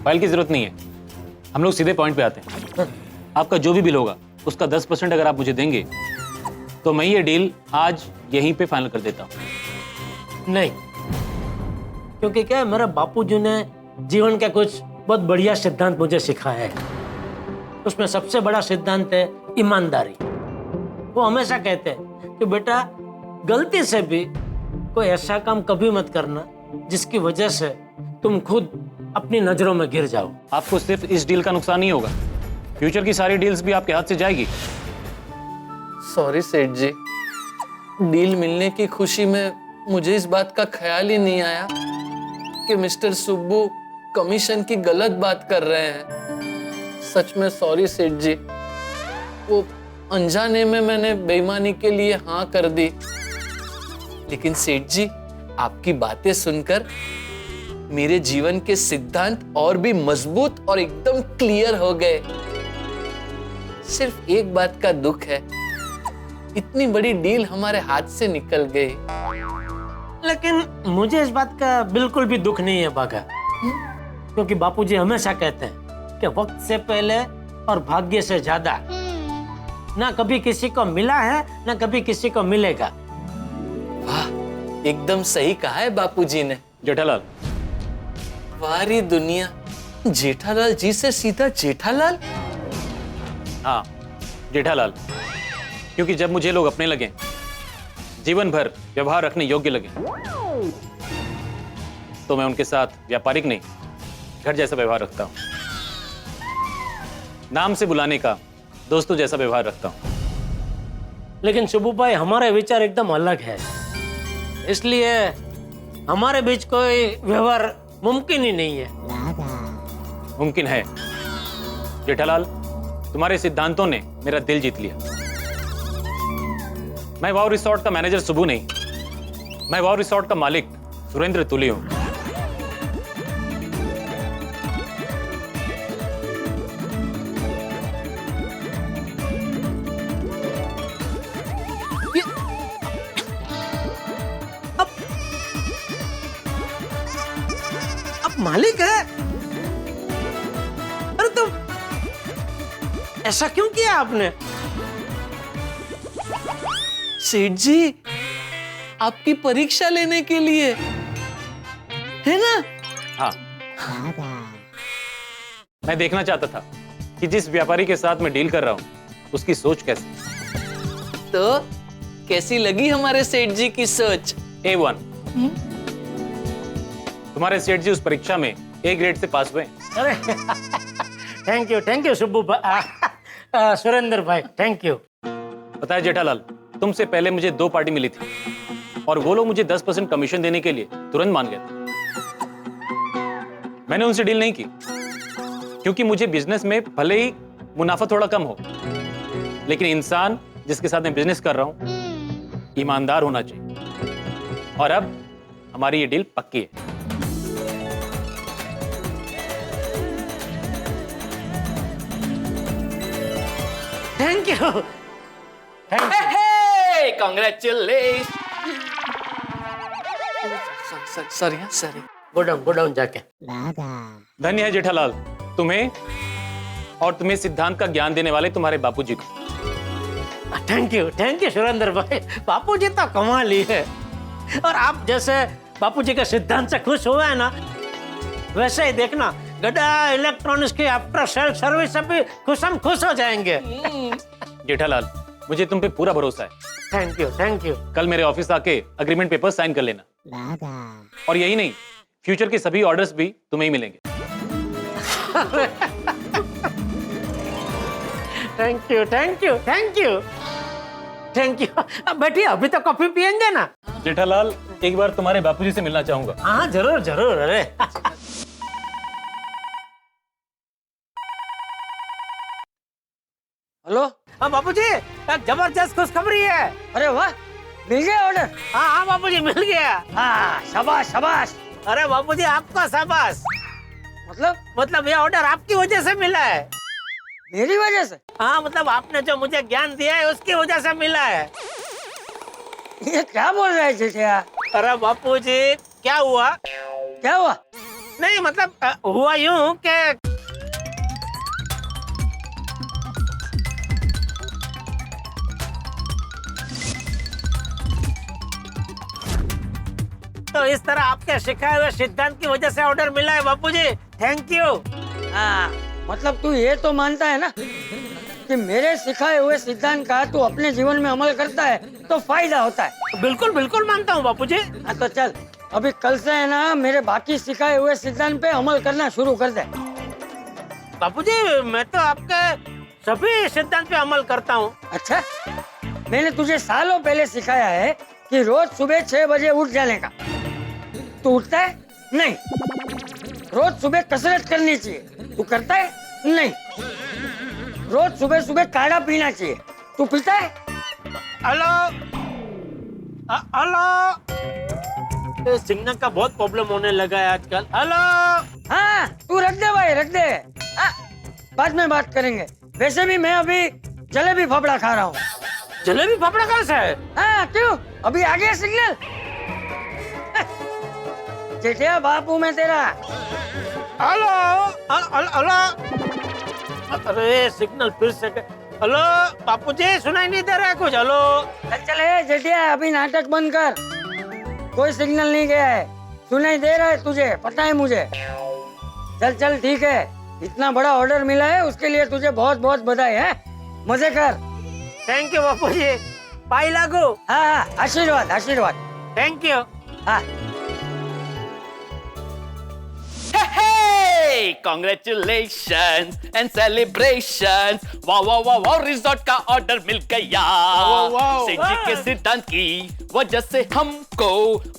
File की जरूरत नहीं है, हम लोग सीधे पॉइंट पे आते हैं। आपका जो भी बिल होगा उसका 10% अगर आप मुझे देंगे तो मैं ये डील आज यहीं पे फाइनल कर देता हूँ। नहीं, क्योंकि क्या है, मेरे बापूजी ने जीवन के कुछ बहुत बढ़िया सिद्धांत मुझे सिखाया है। उसमें सबसे बड़ा सिद्धांत है ईमानदारी। वो हमेशा कहते हैं कि बेटा गलती से भी कोई ऐसा काम कभी मत करना जिसकी वजह से तुम खुद अपनी नजरों में गिर जाओ। आपको सिर्फ इस डील का नुकसान नहीं होगा, फ्यूचर की सारी डील्स भी आपके हाथ से जाएगी। सॉरी सेठ जी, डील मिलने की खुशी में मुझे इस बात का ख्याल ही नहीं आया कि मिस्टर सुब्बू कमीशन की गलत बात कर रहे हैं। सच में सॉरी सेठ जी, वो अनजाने में मैंने बेईमानी के लिए हाँ कर दी। लेकिन सेठ जी, आपकी बातें सुनकर मेरे जीवन के सिद्धांत और भी मजबूत और एकदम क्लियर हो गए। सिर्फ एक बात का दुख है, इतनी बड़ी डील हमारे हाथ से निकल गई। लेकिन मुझे इस बात का बिल्कुल भी दुख नहीं है बाघा, क्योंकि बापूजी हमेशा कहते हैं कि वक्त से पहले और भाग्य से ज्यादा ना कभी किसी को मिला है ना कभी किसी को मिलेगा। वाह, एकदम सही कहा है बापूजी ने। जेठालाल, वारी दुनिया, जेठालाल जी से सीधा जेठालाल। हाँ जेठालाल, क्योंकि जब मुझे लोग अपने लगे, जीवन भर व्यवहार रखने योग्य लगे, तो मैं उनके साथ व्यापारिक नहीं घर जैसा व्यवहार रखता हूं। नाम से बुलाने का दोस्तों जैसा व्यवहार रखता हूं। लेकिन शुभू भाई, हमारे विचार एकदम अलग है, इसलिए हमारे बीच कोई व्यवहार मुमकिन ही नहीं है। मुमकिन है जेठालाल, तुम्हारे सिद्धांतों ने मेरा दिल जीत लिया। मैं वाव रिसोर्ट का मैनेजर सुबू नहीं, मैं वाव रिसोर्ट का मालिक सुरेंद्र तुली हूं। अब मालिक है? अरे तो ऐसा क्यों किया आपने? सेठ जी, आपकी परीक्षा लेने के लिए, है ना? हाँ, मैं देखना चाहता था कि जिस व्यापारी के साथ मैं डील कर रहा हूं उसकी सोच कैसी। तो कैसी लगी हमारे सेठ जी की सोच? A1। तुम्हारे सेठ जी उस परीक्षा में A ग्रेड से पास हुए। अरे थैंक यू शुभू भाई, सुरेंद्र भाई, थैंक यू। पता है जेठालाल, तुमसे पहले मुझे 2 पार्टी मिली थी और वो लोग मुझे 10% कमीशन देने के लिए तुरंत मान गए थे। मैंने उनसे डील नहीं की, क्योंकि मुझे बिजनेस में भले ही मुनाफा थोड़ा कम हो, लेकिन इंसान जिसके साथ मैं बिजनेस कर रहा हूं ईमानदार होना चाहिए। और अब हमारी ये डील पक्की है। Thank you. Congratulation. Sorry. Go down जाके। धन्य है जेठालाल तुम्हें और तुम्हें सिद्धांत का ज्ञान देने वाले तुम्हारे बापूजी को। थैंक यू सुरेंद्र भाई, बापूजी तो कमाल ही है। और आप जैसे बापूजी के सिद्धांत से खुश हुए हैं ना, वैसे ही देखना गड्ढा इलेक्ट्रॉनिक्स की आफ्टर सेल सर्विस से भी खुश हो जाएंगे। जेठालाल, मुझे तुम पे पूरा भरोसा है। Thank you. कल मेरे ऑफिस आके एग्रीमेंट पेपर साइन कर लेना। और यही नहीं, फ्यूचर के सभी ऑर्डर्स भी तुम्हें ही मिलेंगे। Thank you. अब बैठिए, अभी तो कॉफी पियेंगे ना? जेठालाल, एक बार तुम्हारे बापूजी से मिलना चाहूंगा। हाँ जरूर। अरे हेलो। हाँ बापूजी, एक जबरदस्त खुशखबरी है। अरे वाह, मिल गया ऑर्डर? हाँ बापूजी, मिल गया। हाँ, शाबाश। अरे बापूजी, आपका शाबाश। मतलब ये ऑर्डर आपकी वजह से मिला है। मेरी वजह से? हाँ, मतलब आपने जो मुझे ज्ञान दिया है उसकी वजह से मिला है। ये क्या बोल रहे थे यार? अरे बापूजी, क्या हुआ? नहीं मतलब हुआ यूं कि तो इस तरह आपके सिखाए हुए सिद्धांत की वजह से ऑर्डर मिला है बापूजी। Thank you. हाँ मतलब तू ये तो मानता है ना कि मेरे सिखाए हुए सिद्धांत का तू अपने जीवन में अमल करता है तो फायदा होता है। बिल्कुल बिल्कुल मानता हूँ बापूजी। हाँ तो चल अभी कल से है ना मेरे बाकी सिखाए हुए सिद्धांत पे अमल करना शुरू कर दे। बापूजी मैं तो आपके सभी सिद्धांत पे अमल करता हूँ। अच्छा मैंने तुझे सालों पहले सिखाया है कि रोज सुबह 6 बजे उठ जाने का। तू उठता है? नहीं। रोज सुबह कसरत करनी चाहिए। तू करता है? नहीं। रोज सुबह सुबह काढ़ा पीना चाहिए। तू पीता है? हेलो हेलो, सिग्नल का बहुत प्रॉब्लम होने लगा है आजकल। हेलो। हाँ तू रख दे भाई रख दे। हाँ, बाद में बात करेंगे। वैसे भी मैं अभी जलेबी फाफड़ा खा रहा हूँ। जलेबी फाफड़ा कहाँ से है? हाँ क्यों अभी आ गया सिग्नल? जेठिया बापू में तेरा। Hello hello. अरे सिग्नल फिर से। हेलो बापूजी सुनाई नहीं दे रहा है कुछ। हेलो चले जेठिया अभी नाटक बंद कर। कोई सिग्नल नहीं गया है। सुनाई दे रहा है तुझे पता है मुझे। चल चल ठीक है। इतना बड़ा ऑर्डर मिला है उसके लिए तुझे बहुत बहुत बधाई है। मजे कर। थैंक यू बापूजी। पाई लागू। हाँ हाँ आशीर्वाद आशीर्वाद। Thank you. हाँ Hey, congratulations and celebrations. वाह वाह वाह वाह रिजॉर्ट का ऑर्डर मिल गया। सेठ जी के सिद्धांत की वजह से हमको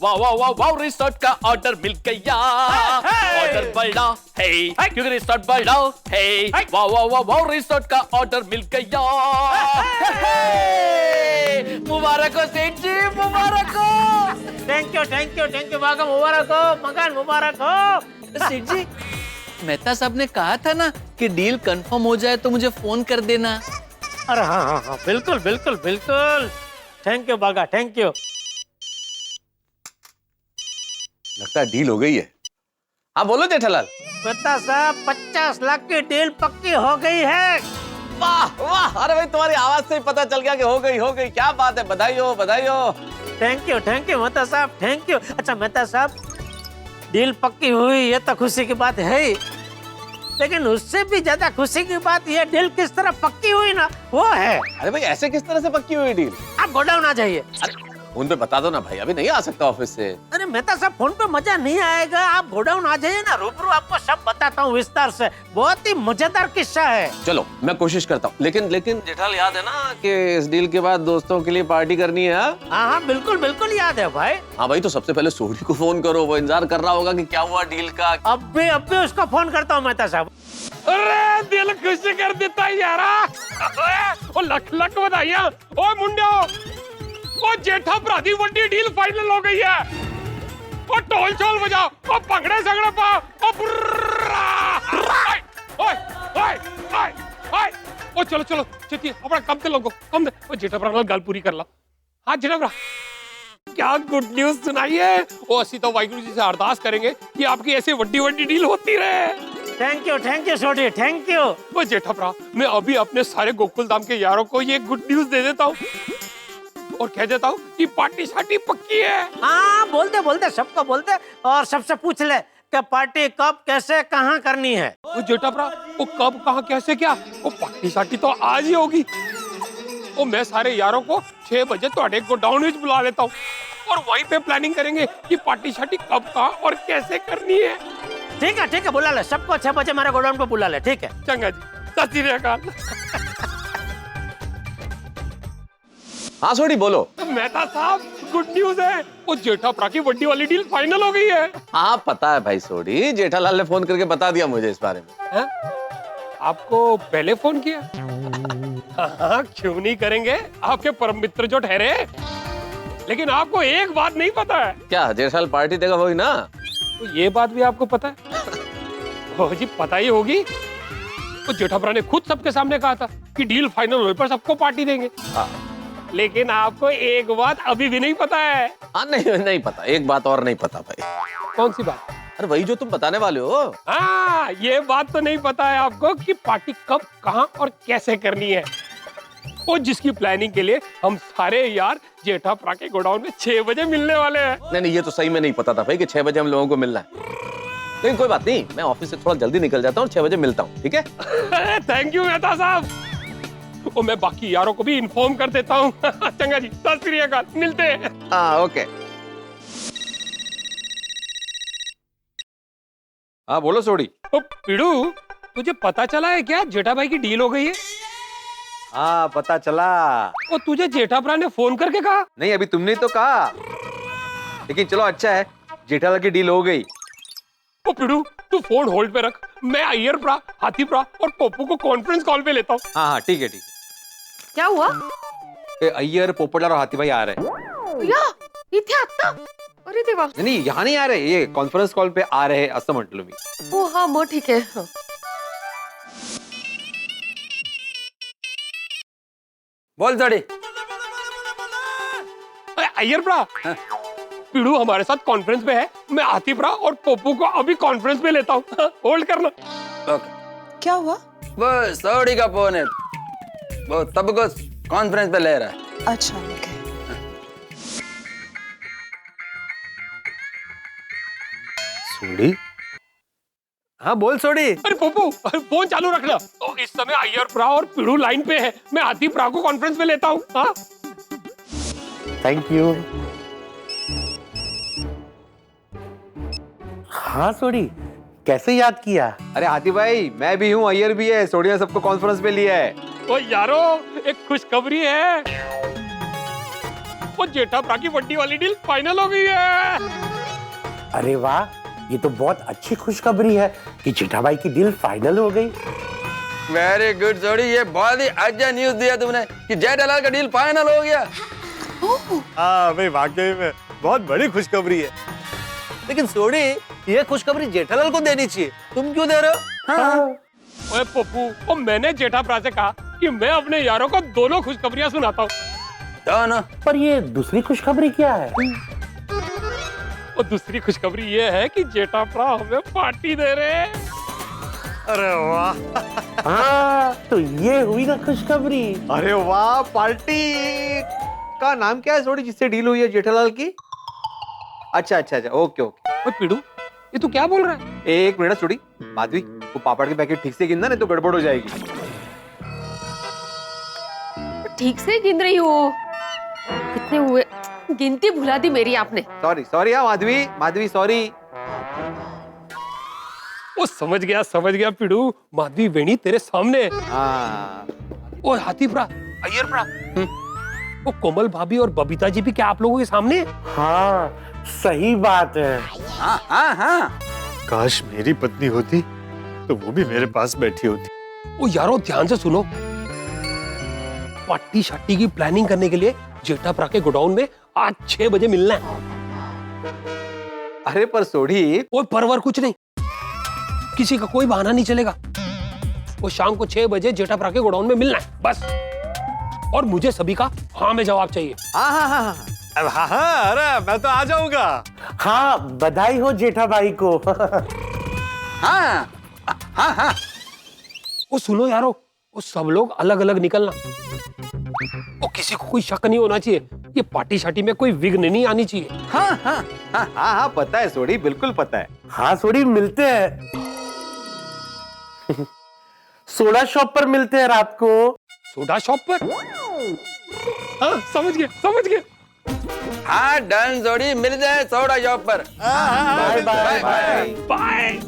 वाह वाह वाह वाह रिजॉर्ट का ऑर्डर मिल गया। ऑर्डर बड़ा है क्योंकि रिजॉर्ट बड़ा है। वाह वाह वाह वाह रिजॉर्ट का ऑर्डर मिल गया। मुबारक हो सेठ जी मुबारक हो। थैंक यू भागा मुबारक हो मकान मुबारक हो। सेठ जी मेहता साहब ने कहा था ना कि डील कंफर्म हो जाए तो मुझे फोन कर देना। अरे हाँ हाँ हाँ बिल्कुल बिल्कुल बिल्कुल। थैंक यू बागा थैंक यू। लगता है डील हो गई है। हाँ बोलो जेठालाल। बता साहब 50 लाख की डील पक्की हो गई है। वाह वाह अरे भाई तुम्हारी आवाज से ही पता चल गया कि हो गई क्या बात है। बधाई हो बधाई हो। थैंक यू मेहता साहब थैंक यू। अच्छा मेहता साहब डील पक्की हुई ये तो खुशी की बात है ही लेकिन उससे भी ज्यादा खुशी की बात ये डील किस तरह पक्की हुई ना वो है। अरे भाई ऐसे किस तरह से पक्की हुई डील? आप गोडाउन आ जाइए। अरे फोन पे बता दो ना भाई अभी नहीं आ सकता ऑफिस से। अरे मेहता साहब फोन पे मजा नहीं आएगा। आप गोडाउन आ जाइए ना रूबरू आपको सब बताता हूँ विस्तार से। बहुत ही मजेदार किस्सा है। चलो मैं कोशिश करता हूँ लेकिन जेठाल याद है ना कि इस डील के बाद दोस्तों के लिए पार्टी करनी है। हाँ बिल्कुल बिल्कुल याद है भाई। हाँ भाई तो सबसे पहले सोडी को फोन करो। वो इंतजार कर रहा होगा कि क्या हुआ डील का। अब भी उसको फोन करता हूँ मेहता साहब। अरे दिल खुश कर देता है यारा। ओ लख लख बधाइयां। ओ मुंडो ओ जेठा भरा वड्डी डील फाइनल हो गई है। ओ ढोल छोल बजाओ ओ भंगड़े सगड़े पाओ ओ बुर्रा। ओए ओए ओए ओए ओ चलो चलो चेती अपना कम ते लोगो कम दे। ओ जेठा भरा गल पूरी कर ला। हाँ जेठा भरा क्या गुड न्यूज सुनाई है। ओ असी तो वाहिगुरु जी से अरदास करेंगे कि आपकी ऐसी वड्डी डील होती रहे। थैंक यू छोटी थैंक यू। वो जेठा भरा मैं अभी अपने सारे गोकुल धाम के यारों को ये गुड न्यूज दे देता हूँ और कह देता हूँ कि पार्टी शार्टी पक्की है। हाँ बोलते सबको बोलते और सबसे पूछ ले कि पार्टी कब कैसे कहाँ करनी है। वो जेठा भरा वो कब कहाँ कैसे क्या वो पार्टी शार्टी तो आज ही होगी। वो मैं सारे यारों को 6 बजे तो गोडाउन में बुला लेता हूँ और वहीं पे प्लानिंग करेंगे कि पार्टी शार्टी कब कहाँ और कैसे करनी है। ठीक है बुला ले सबको 6 बजे मेरे गोडाउन पे बुला ले। ठीक है चंगा जी सत श्री अकाल। हाँ सोडी बोलो। मेहता साहब गुड न्यूज है। वो जेठा भरा की वड्डी वाली डील फाइनल हो गई है। हाँ पता है भाई सोडी जेठालाल ने फोन करके बता दिया मुझे इस बारे में। है? आपको पहले फोन किया? हाँ क्यों नहीं करेंगे आपके परम मित्र जो ठहरे। लेकिन आपको एक बात नहीं पता है। क्या जेठालाल पार्टी देगा वही ना? तो ये बात भी आपको पता है? हो जी पता ही होगी। तो जेठा भरा ने खुद सबके सामने कहा था कि डील फाइनल होने पर सबको पार्टी देंगे। लेकिन आपको एक बात अभी भी नहीं पता है। हाँ नहीं पता। एक बात और नहीं पता भाई। कौन सी बात? अरे वही जो तुम बताने वाले हो। हाँ, ये बात तो नहीं पता है आपको कि पार्टी कब, कहाँ और कैसे करनी है। वो जिसकी प्लानिंग के लिए हम सारे यार जेठाप्रा के गोडाउन में 6 बजे मिलने वाले हैं। नहीं नहीं, ये तो सही में नहीं पता था भाई कि 6 बजे हम लोगों को मिलना है। लेकिन कोई बात नहीं, मैं ऑफिस से थोड़ा जल्दी निकल जाता हूँ, 6 बजे मिलता हूँ, ठीक है? थैंक यू मेहता साहब। और मैं बाकी यारों को भी इन्फॉर्म कर देता हूँ। चंगा जी, सत श्री अकाल, मिलते हैं। हाँ ओके। हाँ बोलो सोडी। ओ पीड़ू, तुझे पता चला है क्या जेठा भाई की डील हो गई है? हाँ पता चला। और तुझे जेठाप्रा ने फोन करके कहा? नहीं अभी तुमने तो कहा, लेकिन चलो अच्छा है, जेठालाल की डील हो गई। ओ पीड़ू, तू फोन होल्ड पे रख, मैं अय्यरप्रा, हाथीप्रा और पप्पू को कॉन्फ्रेंस कॉल पे लेता हूँ। हाँ हाँ ठीक है ठीक है। क्या हुआ? अय्यर, पोपटलाल और हाथी भाई आ रहे हैं। या इथे आता? अरे देवा. नहीं नहीं यहाँ नहीं आ रहे, ये कॉन्फ्रेंस कॉल पे आ रहे हैं असं म्हटलं मी। ओ हाँ मग ठीक आहे. हं. बोल जोडी। अय्यरप्रा, पीड़ू हमारे साथ कॉन्फ्रेंस पे है, मैं हाथीप्रा और पप्पू को अभी कॉन्फ्रेंस पे लेता हूँ। होल्ड करना। क्या हुआ? वो सौड़ी का फोन है, वो तब को कॉन्फ्रेंस पे ले रहा है। अच्छा ओके. सोडी? हाँ बोल सोडी। अरे पप्पू, फोन चालू रखना। तो इस समय अय्यरप्रा और पीड़ू लाइन पे है, मैं हाथीप्रा को कॉन्फ्रेंस पे लेता हूँ। हाँ? Thank you. हाँ सोडी, कैसे याद किया? अरे हाथी भाई, मैं भी हूँ, अय्यर भी है, सोडी ने सबको कॉन्फ्रेंस पे लिया है। ओ यारो, एक खुशखबरी है। वो जेठाप्रा की बड्डी वाली डील फाइनल हो गई है। अरे वाह, ये तो बहुत अच्छी खुशखबरी है कि जेठाबाई की डील फाइनल हो गई। वेरी गुड जोड़ी, ये बहुत ही अच्छा न्यूज दिया तुमने कि जेठालाल का डील फाइनल हो गया। हाँ भाई, वाकई में बहुत बड़ी खुशखबरी है। लेकिन सोडी, ये खुशखबरी जेठालाल को देनी चाहिए, तुम क्यों दे रहे हो? हाँ। ओए पप्पू, ओ मैंने जेठाप्रा से कहा कि मैं अपने यारों को दोनों खुशखबरियां सुनाता हूँ। दोनों? पर ये दूसरी खुशखबरी क्या है? और दूसरी खुशखबरी ये है कि जेठाप्रा हमें पार्टी दे रहे हैं। अरे वाह। हाँ, तो ये हुई ना खुशखबरी। अरे वाह, पार्टी का नाम क्या है सोडी जिससे डील हुई है जेठालाल की? अच्छा अच्छा अच्छा, ओके ओके। ओए पीड़ू, ये तू क्या बोल रहा है? एक मिनट सोडी, माधवी, वो पापड़ के पैकेट ठीक से गिनना, नहीं तो गड़बड़ हो जाएगी। ठीक से गिन रही हूँ. कितने हुए? गिनती भुला दी मेरी आपने. सॉरी सॉरी, हाँ माधवी, माधवी सॉरी। वो समझ गया पीड़ू, माधवी वेणी तेरे सामने। हाँ। ओ हाथीप्रा, अय्यरप्रा, वो कोमल भाभी और बबीता जी भी क्या आप लोगों के सामने? हाँ, सही बात है। हाँ हाँ हाँ. काश मेरी पत्नी होती तो वो भी मेरे पास बैठी होती। ओ यारो ध्यान से सुनो, पार्टी शाटी की प्लानिंग करने के लिए जेठाप्रा के गोडाउन में आज 6 बजे मिलना है। अरे पर सोडी, कोई परवर कुछ नहीं, किसी का कोई बहाना नहीं चलेगा। वो शाम को 6 बजे जेठाप्रा के गोडाउन में मिलना है बस। और मुझे सभी का हाँ में जवाब चाहिए। हाँ हाँ हाँ हाँ। अब हाँ, अरे मैं तो आ जाऊंगा। हाँ, बधाई हो जेठाबाई को। हाँ हाँ हाँ. वो सुनो यारो, वो सब लोग अलग अलग निकलना। वो किसी को कोई शक नहीं होना चाहिए, ये पार्टी शाटी में कोई विघ्न नहीं आनी चाहिए। हाँ हाँ हाँ हाँ हाँ, पता है सोडी, बिल्कुल पता है। हाँ सोडी, मिलते हैं। सोडा शॉप पर मिलते हैं रात को। सोडा शॉप पर? हाँ समझ गया। हाँ डन जोड़ी, मिल जाए सोडा शॉप पर। Bye bye bye. बाय।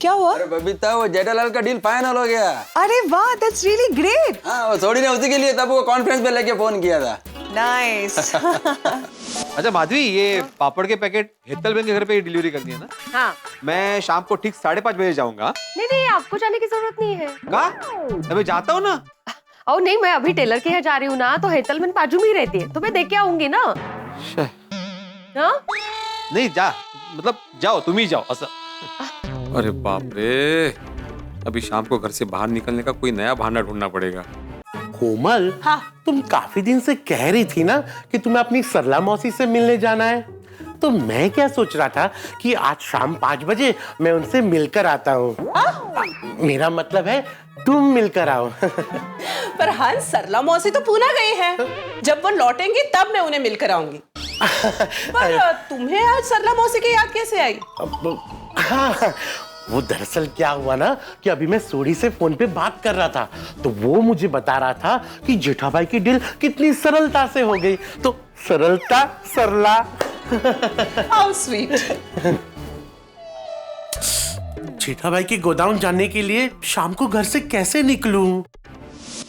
क्या हुआ? अरे बबीता, वो जेठालाल का डील फाइनल हो गया। अरे वाह, दैट्स रियली ग्रेट. हाँ, वो सोडी ने उसी के लिए तब वो कॉन्फ्रेंस पे लेके फोन किया था। नाइस. अच्छा माधवी, ये पापड़ के पैकेट हेतल बहन के घर पे डिलीवरी करनी है ना? हाँ. मैं शाम को ठीक 5:30 बजे जाऊंगा। नहीं, आपको जाने की जरूरत नहीं है. का? मैं जाता हूँ ना। और नहीं, मैं अभी टेलर के यहाँ जा रही हूँ ना, तो हेतलमन बाजू में ही रहती है, तो मैं देख के आऊंगी ना. हाँ? नहीं जा, मतलब जाओ, तुम ही जाओ असं। अरे बाप रे, अभी शाम को घर से बाहर निकलने का कोई नया बहाना ढूंढना पड़ेगा। कोमल, हाँ, तुम काफी दिन से कह रही थी ना कि तुम्हें अपनी सरला मौसी से मिलने जाना है, तो मैं क्या सोच रहा था कि आज शाम 5 बजे मैं उनसे मिलकर आता हूँ। मेरा मतलब है तुम मिलकर आओ। पर हंस, सरला मौसी तो पूना गए हैं। जब वो लौटेंगी तब मैं उन्हें मिलकर आऊंगी। पर तुम्हें आज सरला मौसी की याद कैसे आई? हाँ, वो दरअसल क्या हुआ ना कि अभी मैं सोडी से फोन पे बात कर रहा था, तो वो मुझे बता रहा था कि जेठाभाई की डील कितनी सरलता से हो गई। तो सरलता सरला। How sweet. जेठाभाई के गोदाम जाने के लिए शाम को घर से कैसे निकलूं?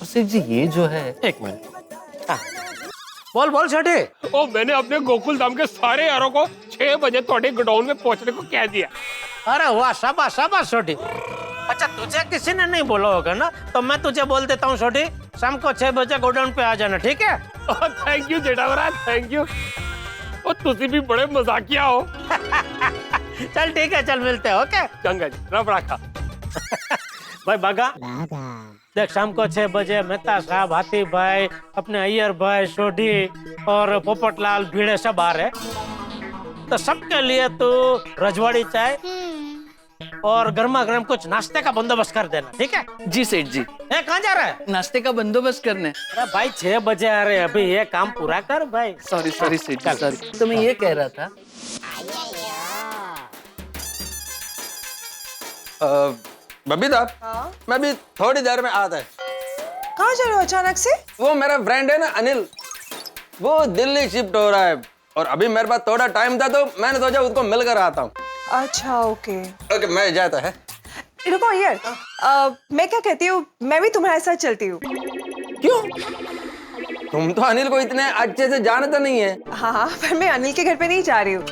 सेठ जी ये जो है, एक मिनट। बोल बोल छोटे। ओ मैंने अपने गोकुल धाम के सारे यारों को 6 बजे थोड़े गोडाउन में पहुंचने को कह दिया। अरे वाह, शाबाश शाबाश छोटी। अच्छा तुझे किसी ने नहीं बोला होगा ना, तो मैं तुझे बोल देता हूँ छोटी, शाम को 6 बजे गोडाउन पे आ जाना, ठीक है? Thank you Jethawara, thank you. ओ तुसी भी बड़े मजाकिया हो। चल ठीक है, चल मिलते हैं। ओके चंगा जी, रब रखा। भाई बागा देख, शाम को 6 बजे मेहता साहब, हाथी भाई, अपने अय्यर भाई, सोडी और पोपटलाल भीड़े सब आ रहे, तो सबके लिए तू रजवाड़ी चाय और गर्मा गर्म कुछ नाश्ते का बंदोबस्त कर देना, ठीक है? जी सेठ जी। कहाँ जा रहा है? नाश्ते का बंदोबस्त करने। अरे भाई 6 बजे आ रहे हैं, अभी ये काम पूरा कर भाई। सॉरी सॉरी सेठ जी, सॉरी। तो मैं ये कह रहा था, बबीता, मैं भी थोड़ी देर में आता है। कहाँ जा रहे हो अचानक से? वो मेरा फ्रेंड है ना अनिल, वो दिल्ली शिफ्ट हो रहा है और अभी मेरे पास थोड़ा टाइम था तो मैंने सोचा उसको मिलकर आता हूँ। अच्छा ओके। ओके मैं जाता है। रुको यार, मैं क्या कहती हूँ, मैं भी तुम्हारे साथ चलती हूँ। क्यों? तुम तो अनिल को इतने अच्छे से जानते नहीं है। हाँ, पर मैं अनिल के घर पे नहीं जा रही हूँ।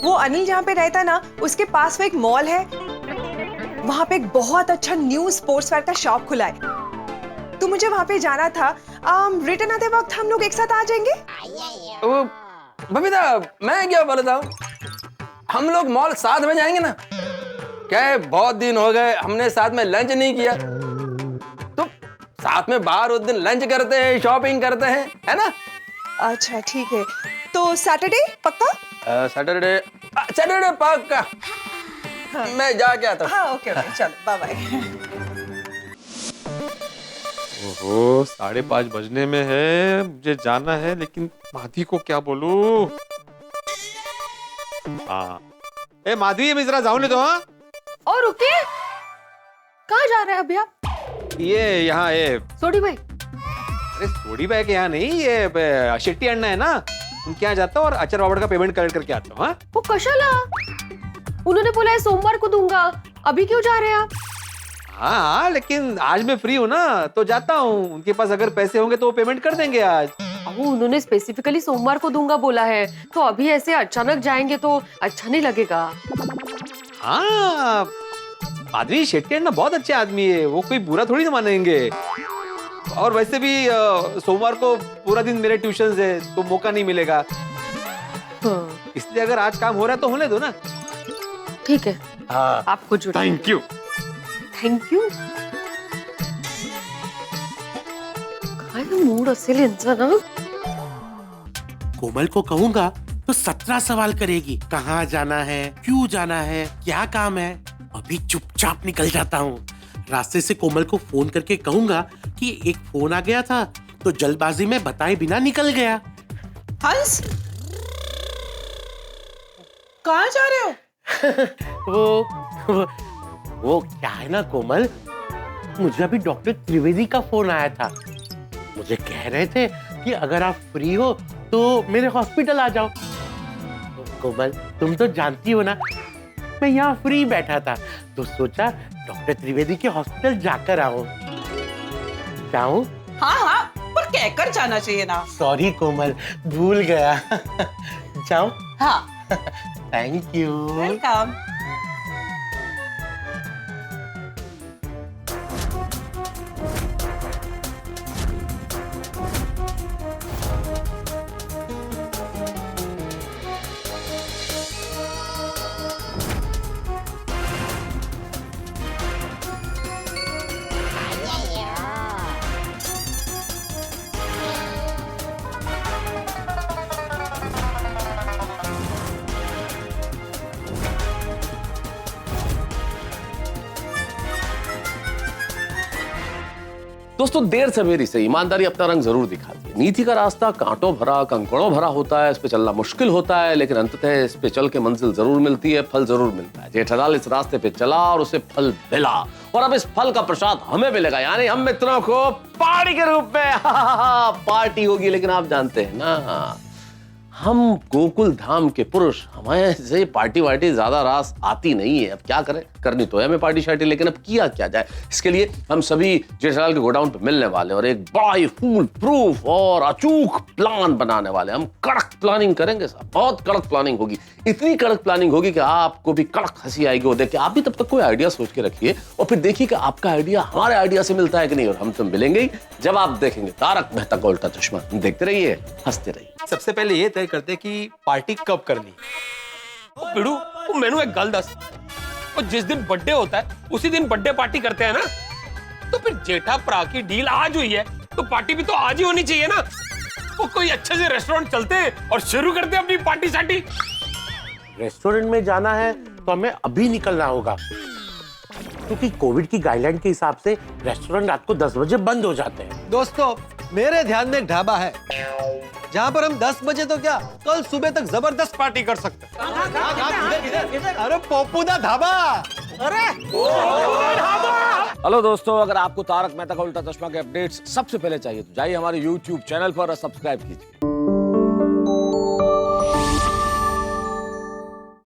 वो अनिल जहाँ पे रहता ना, उसके पास में एक मॉल है, वहाँ पे एक बहुत अच्छा न्यू स्पोर्ट्स वेयर का शॉप खुला है, तो मुझे वहाँ पे जाना था। रिटर्न आते वक्त हम लोग एक साथ आ जाएंगे। बबीता, मैं क्या बोलता हूँ, हम लोग मॉल साथ में जाएंगे ना? क्या है, बहुत दिन हो गए हमने साथ में लंच नहीं किया, तो साथ में बाहर उस दिन लंच करते हैं, शॉपिंग करते हैं, है ना? अच्छा ठीक है, तो सैटरडे पक्का? सैटरडे पक्का। मैं जाके आता हूँ। हाँ ओके ओके, चलो बाय बाय। ओहो, 5:30 बजने में है, मुझे जाना है, लेकिन माधवी को क्या बोलूं? हाँ, ए माधवी, मैं जरा जाऊं ले तो। हाँ, और रुके, कहाँ जा रहे हैं अभी आप? ये यहाँ ये सोडी भाई। अरे सोडी भाई के यहाँ नहीं, ये शेट्टी अण्णा है ना, उनके यहाँ जाता हूँ और अचार बाबड़ का पेमेंट कलेक्ट करके आता हूँ। हाँ, वो कशाला? उन्होंने बोला है सोमवार को दूंगा, अभी क्यों जा रहे हैं आप? हाँ, लेकिन आज मैं फ्री हूँ ना, तो जाता हूँ। उनके पास अगर पैसे होंगे तो वो पेमेंट कर देंगे आज। वो उन्होंने स्पेसिफिकली सोमवार को दूंगा बोला है, तो अभी ऐसे अचानक जाएंगे तो अच्छा नहीं लगेगा। हाँ, माधवी, शेट्टी अण्णा बहुत अच्छे आदमी है, वो कोई बुरा थोड़ी ना मानेंगे। और वैसे भी सोमवार को पूरा दिन मेरे ट्यूशन है, तो मौका नहीं मिलेगा। हाँ। इसलिए अगर आज काम हो रहा है तो होने दो ना। ठीक है, हाँ, आपको जुड़ा। Thank you. Thank you. काय मूड असेल यांचा ना? कोमल को कहूंगा तो 17 सवाल करेगी। कहाँ जाना है, क्यों जाना है, क्या काम है। अभी चुपचाप निकल जाता हूँ। रास्ते से कोमल को फोन करके कहूंगा कि एक फोन आ गया था, तो जल्दबाजी में बताए बिना निकल गया। हंस, कहाँ जा रहे हो? वो क्या है ना कोमल, मुझे अभी डॉक्टर त्रिवेदी का फोन आया था। मुझे कह रहे थे कि अगर आप फ्री हो तो मेरे हॉस्पिटल आ जाओ। तो कोमल, तुम तो जानती हो ना, मैं यहाँ फ्री बैठा था, तो सोचा डॉक्टर त्रिवेदी के हॉस्पिटल जाकर आओ। जाऊं? हाँ हाँ, पर कहकर जाना चाहिए ना। सॉरी कोमल, भूल गया। जाऊं? हाँ। Thank you. वेलकम। दोस्तों देर सवेरी से ईमानदारी अपना रंग जरूर दिखाती है। नीति का रास्ता कांटों भरा कंकड़ों भरा होता है, इस पे चलना मुश्किल होता है, लेकिन अंततः इस पे चल के मंजिल जरूर मिलती है, फल जरूर मिलता है। जेठालाल इस रास्ते पे चला और उसे फल मिला, और अब इस फल का प्रसाद हमें मिलेगा, यानी हम मित्रों को पार्टी के रूप में। पार्टी होगी, लेकिन आप जानते हैं ना, हम गोकुल धाम के पुरुष, हमें से पार्टी वार्टी ज्यादा रास आती नहीं है। अब क्या करें, करनी तो है हमें पार्टी शार्टी, लेकिन अब किया क्या जाए। इसके लिए हम सभी जेठालाल के गोडाउन पे मिलने वाले और एक बड़ा ही फूल प्रूफ और अचूक प्लान बनाने वाले। हम कड़क प्लानिंग करेंगे साहब, बहुत कड़क प्लानिंग होगी। इतनी कड़क प्लानिंग होगी कि आपको भी कड़क हंसी आएगी वो देख के। आप भी तब तक कोई आइडिया सोच के रखिए और फिर देखिए कि आपका आइडिया हमारे आइडिया से मिलता है कि नहीं, और हम तो मिलेंगे ही जब आप देखेंगे तारक मेहता का उल्टा चश्मा। देखते रहिए, हंसते रहिए। सबसे पहले ये तय करते कि पार्टी कब करनी है। पिड़ू, वो मैनू एक गल दस, और जिस दिन बर्थडे होता है उसी दिन बर्थडे पार्टी करते हैं ना, तो फिर जेठा भरा की डील आज हुई है तो पार्टी भी तो आज ही होनी चाहिए ना। वो कोई अच्छे से रेस्टोरेंट चलते हैं और शुरू करते हैं अपनी पार्टी शार्टी। रेस्टोरेंट में जाना है तो हमें अभी निकलना होगा, क्योंकि कोविड की गाइडलाइन के हिसाब से रेस्टोरेंट रात को 10 बजे बंद हो जाते हैं। दोस्तों मेरे ध्यान में एक ढाबा है जहाँ पर हम 10 बजे तो क्या, कल सुबह तक जबरदस्त पार्टी कर सकते हैं। अरे पोपूदा ढाबा। अरे हेलो दोस्तों, अगर आपको तारक मेहता का उल्टा चश्मा के अपडेट्स सबसे पहले चाहिए तो जाइए हमारे YouTube चैनल पर और सब्सक्राइब कीजिए।